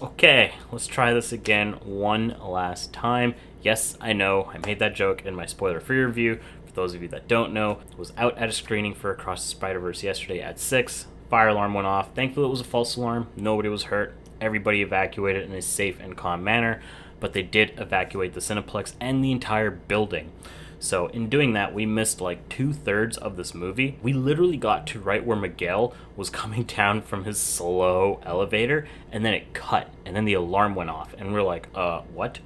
Okay, let's try this again one last time. Yes, I know, I made that joke in my spoiler-free review. For those of you that don't know, I was out at a screening for Across the Spiderverse yesterday at 6. Fire alarm went off. Thankfully, it was a false alarm. Nobody was hurt. Everybody evacuated in a safe and calm manner, but they did evacuate the Cineplex and the entire building. So in doing that, we missed like 2/3 of this movie. We literally got to right where Miguel was coming down from his slow elevator, and then it cut, and then the alarm went off, and we're like, what?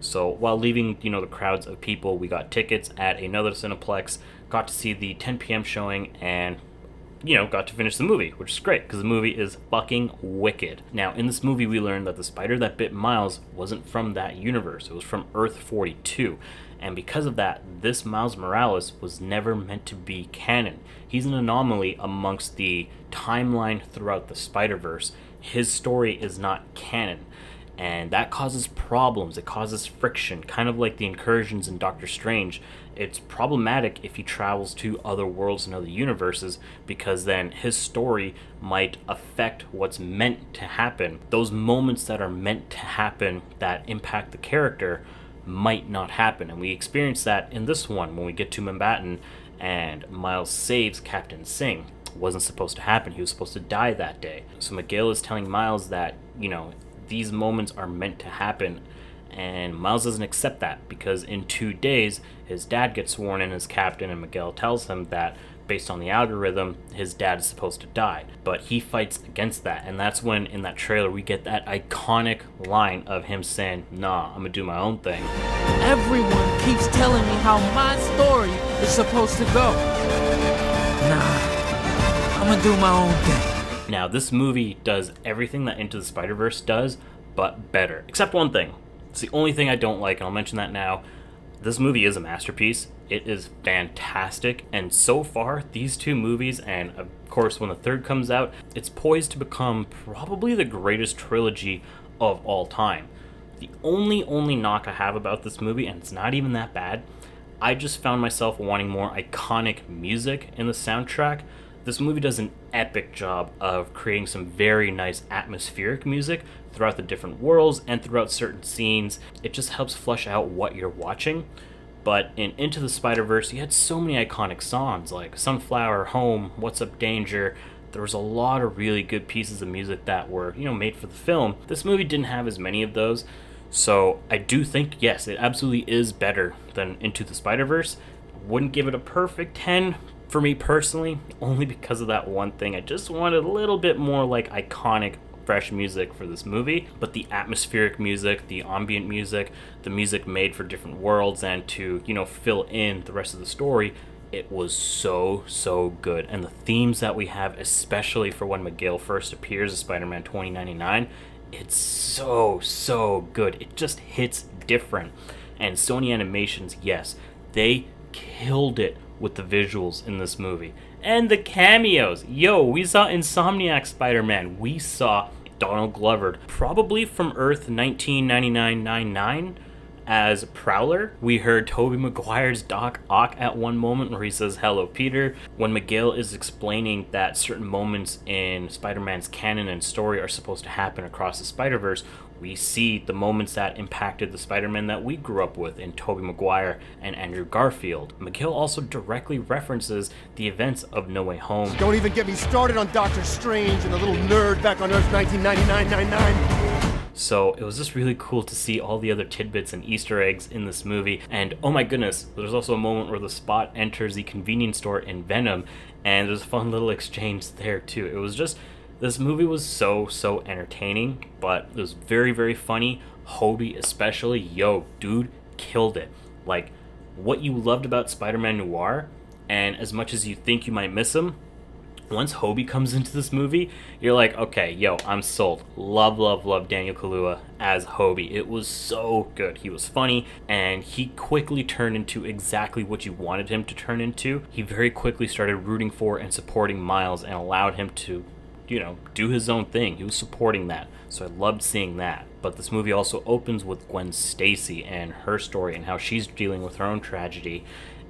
So while leaving, the crowds of people, we got tickets at another Cineplex, got to see the 10 p.m. showing, and got to finish the movie, which is great because the movie is fucking wicked. Now, in this movie, we learned that the spider that bit Miles wasn't from that universe. It was from Earth 42. And because of that, this Miles Morales was never meant to be canon. He's an anomaly amongst the timeline throughout the Spiderverse. His story is not canon. And that causes problems. It causes friction, kind of like the incursions in Doctor Strange. It's problematic if he travels to other worlds and other universes, because then his story might affect what's meant to happen. Those moments that are meant to happen that impact the character might not happen. And we experience that in this one when we get to Mumbattan and Miles saves Captain Singh. It wasn't supposed to happen. He was supposed to die that day. So Miguel is telling Miles that, these moments are meant to happen, and Miles doesn't accept that because in 2 days his dad gets sworn in as captain, and Miguel tells him that based on the algorithm his dad is supposed to die, but he fights against that. And that's when in that trailer we get that iconic line of him saying, "Nah, I'm gonna do my own thing." Everyone keeps telling me how my story is supposed to go. Nah, I'm gonna do my own thing. Now, this movie does everything that Into the Spider-Verse does, but better. Except one thing. It's the only thing I don't like, and I'll mention that now. This movie is a masterpiece. It is fantastic, and so far, these two movies, and of course when the third comes out, it's poised to become probably the greatest trilogy of all time. The only knock I have about this movie, and it's not even that bad, I just found myself wanting more iconic music in the soundtrack. This movie does an epic job of creating some very nice atmospheric music throughout the different worlds and throughout certain scenes. It just helps flesh out what you're watching. But in Into the Spider-Verse, you had so many iconic songs like Sunflower, Home, What's Up Danger. There was a lot of really good pieces of music that were, made for the film. This movie didn't have as many of those. So I do think, yes, it absolutely is better than Into the Spider-Verse. Wouldn't give it a perfect 10, for me personally, only because of that one thing. I just wanted a little bit more like iconic, fresh music for this movie. But the atmospheric music, the ambient music, the music made for different worlds and to, fill in the rest of the story, it was so good. And the themes that we have, especially for when Miguel first appears as Spider-Man 2099, it's so good. It just hits different. And Sony Animations, yes, they killed it with the visuals in this movie. And the cameos. Yo, we saw Insomniac Spider-Man. We saw Donald Glover, probably from Earth 1999 as Prowler. We heard Tobey Maguire's Doc Ock at one moment where he says, "Hello, Peter." When Miguel is explaining that certain moments in Spider-Man's canon and story are supposed to happen across the Spider-Verse, we see the moments that impacted the Spider-Man that we grew up with in Tobey Maguire and Andrew Garfield. Miguel also directly references the events of No Way Home. Don't even get me started on Doctor Strange and the little nerd back on Earth 1999. So it was just really cool to see all the other tidbits and Easter eggs in this movie. And oh my goodness, there's also a moment where the Spot enters the convenience store in Venom, and there's a fun little exchange there too. It was just, this movie was so entertaining, but it was very funny. Hobie especially, yo, dude, killed it. Like, what you loved about Spider-Man Noir, and as much as you think you might miss him, once Hobie comes into this movie, you're like, okay, yo, I'm sold. Love Daniel Kaluuya as Hobie. It was so good. He was funny, and he quickly turned into exactly what you wanted him to turn into. He very quickly started rooting for and supporting Miles and allowed him to, do his own thing. He was supporting that. So I loved seeing that. But this movie also opens with Gwen Stacy and her story and how she's dealing with her own tragedy.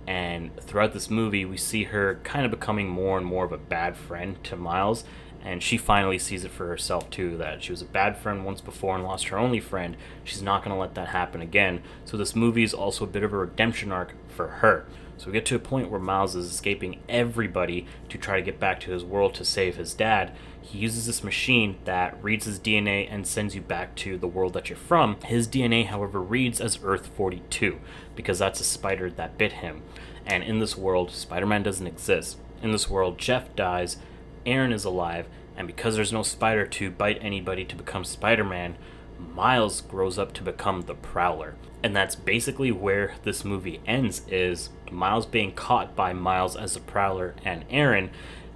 And throughout this movie, we see her kind of becoming more and more of a bad friend to Miles And she finally sees it for herself too, that she was a bad friend once before and lost her only friend. She's not going to let that happen again. So this movie is also a bit of a redemption arc for her. So we get to a point where Miles is escaping everybody to try to get back to his world to save his dad. He uses this machine that reads his DNA and sends you back to the world that you're from. His DNA, however, reads as Earth 42 because that's a spider that bit him. And in this world, Spider-Man doesn't exist. In this world, Jeff dies, Aaron is alive, and because there's no spider to bite anybody to become Spider-Man, Miles grows up to become the Prowler. And that's basically where this movie ends, is Miles being caught by Miles as the Prowler and Aaron,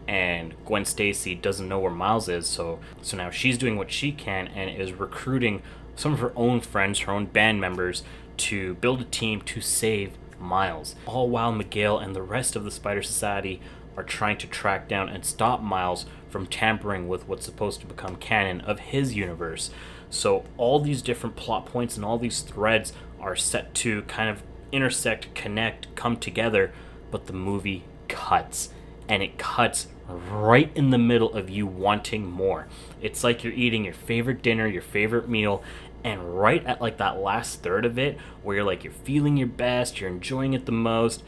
and Gwen Stacy doesn't know where Miles is, so now she's doing what she can and is recruiting some of her own friends, her own band members, to build a team to save Miles. All while Miguel and the rest of the Spider Society are trying to track down and stop Miles from tampering with what's supposed to become canon of his universe. So all these different plot points and all these threads are set to kind of intersect, connect, come together, but the movie cuts. And it cuts right in the middle of you wanting more. It's like you're eating your favorite dinner, your favorite meal, and right at like that last third of it, where you're like, you're feeling your best, you're enjoying it the most,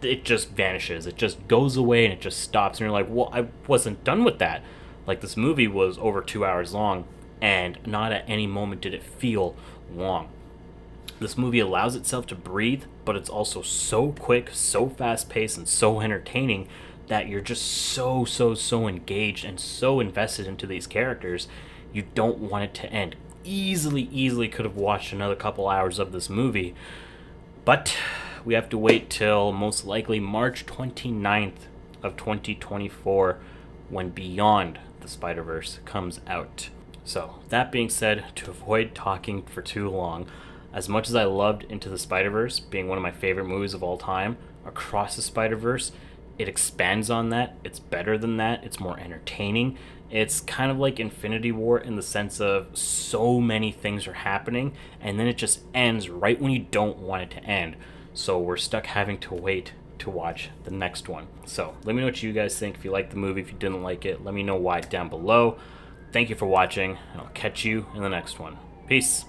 it just vanishes. It just goes away and it just stops. And you're like, well, I wasn't done with that. Like, this movie was over 2 hours long, and not at any moment did it feel long. This movie allows itself to breathe, but it's also so quick, so fast-paced, and so entertaining that you're just so engaged and so invested into these characters, you don't want it to end. Easily could have watched another couple hours of this movie, but we have to wait till most likely March 29th of 2024 when Beyond the Spider-Verse comes out. So, that being said, to avoid talking for too long, as much as I loved Into the Spider-Verse being one of my favorite movies of all time, Across the Spider-Verse, it expands on that. It's better than that. It's more entertaining. It's kind of like Infinity War in the sense of so many things are happening, and then it just ends right when you don't want it to end. So we're stuck having to wait to watch the next one. So let me know what you guys think. If you liked the movie, if you didn't like it, let me know why down below. Thank you for watching, and I'll catch you in the next one. Peace.